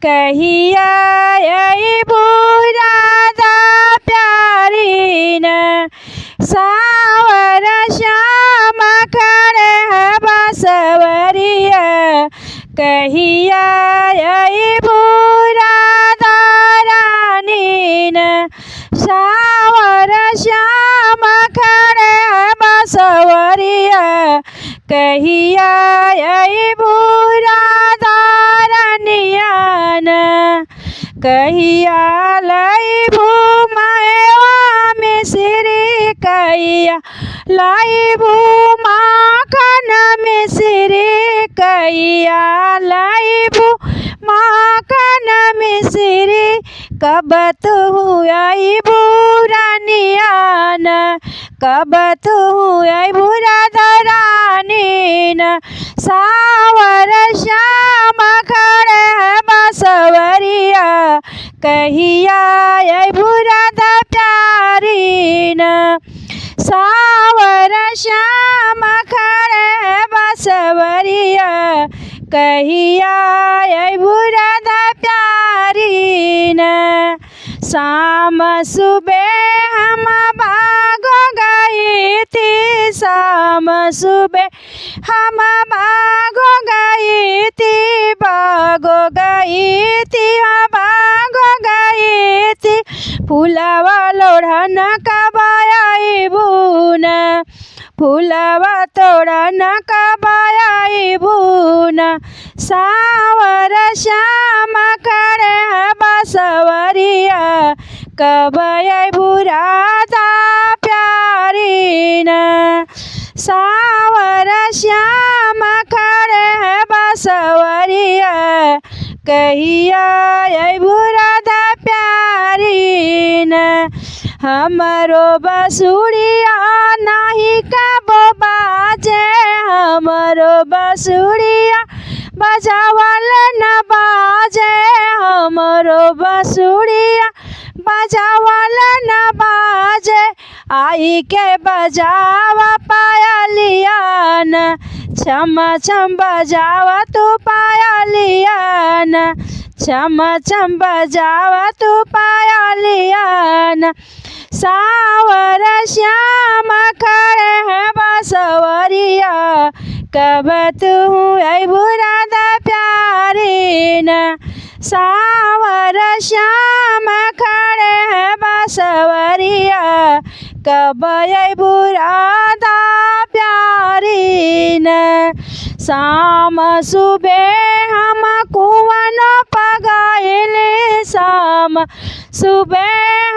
कहिया अइबू राधा प्यारी न सावर श्याम खड़े बसवरिया कहिया अइबू राधा रानी न सावर श्याम खड़े बसवरिया कहिया अइबू राधा रानिया न कहिया लइबू मायवा मिश्री कहिया लइबू माखन मिश्री कहिया लइबू माखन मिश्री कब तू अइबू रानिया न कब तू अइबू राधा रानी न सावर श्याम खड़े बसवरिया कहिया अइबू राधा प्यारी न सावर श्याम खड़े बसवरिया कहिया अइबू राधा प्यारी न शाम सुबह हम भागो गई थी शाम सुबह हम भागो गई थी भागो गई थी भागो गई थी फूलवा लोढ़न कब अइबू न फूलवा तोड़न कब अइबू न सावर श्याम खड़े बसवरिया कब अइबू राधा प्यारी न सावर श्याम खड़े बसवरिया कहिया अइबू राधा प्यारी न हमरो बसुरिया नाही कबो बाजे हमरो बसुरिया बजावल न बाजे हमरो बसुरिया बजावल न बाजे आई के बजावा पायलिया न छम छम बजावा तू पायलिया न छम छम बजावा तू पायलिया न सावर श्याम खड़े बसवरिया कब तू अइबू राधा प्यारी न सावर श्याम खड़े बसवरिया कब अइबू राधा प्यारी न शाम सुबह हम कुवन पगाइले शाम सुबह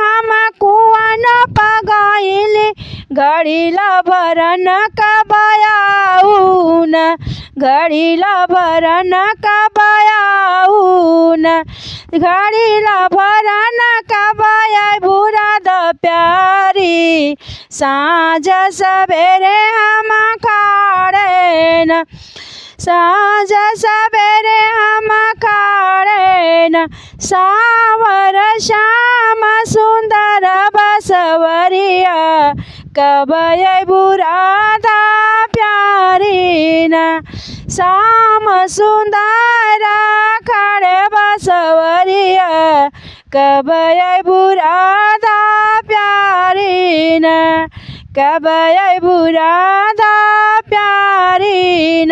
हम कुवन पगाइले घड़ीला भरन कब आऊ न घड़ीला भरन कब आऊ न घड़ीला भरन कब अइबू राधा प्यारी साँझ सवेरे हम खाड़े न साँझ सवेरे हम खाड़े न सावर श्याम सुंदर बसवरिया कब अइबू राधा प्यारी न श्याम सुंदर खड़े बसवरिया कब अइबू राधा प्यारी न कब अइबू राधा प्यारी न।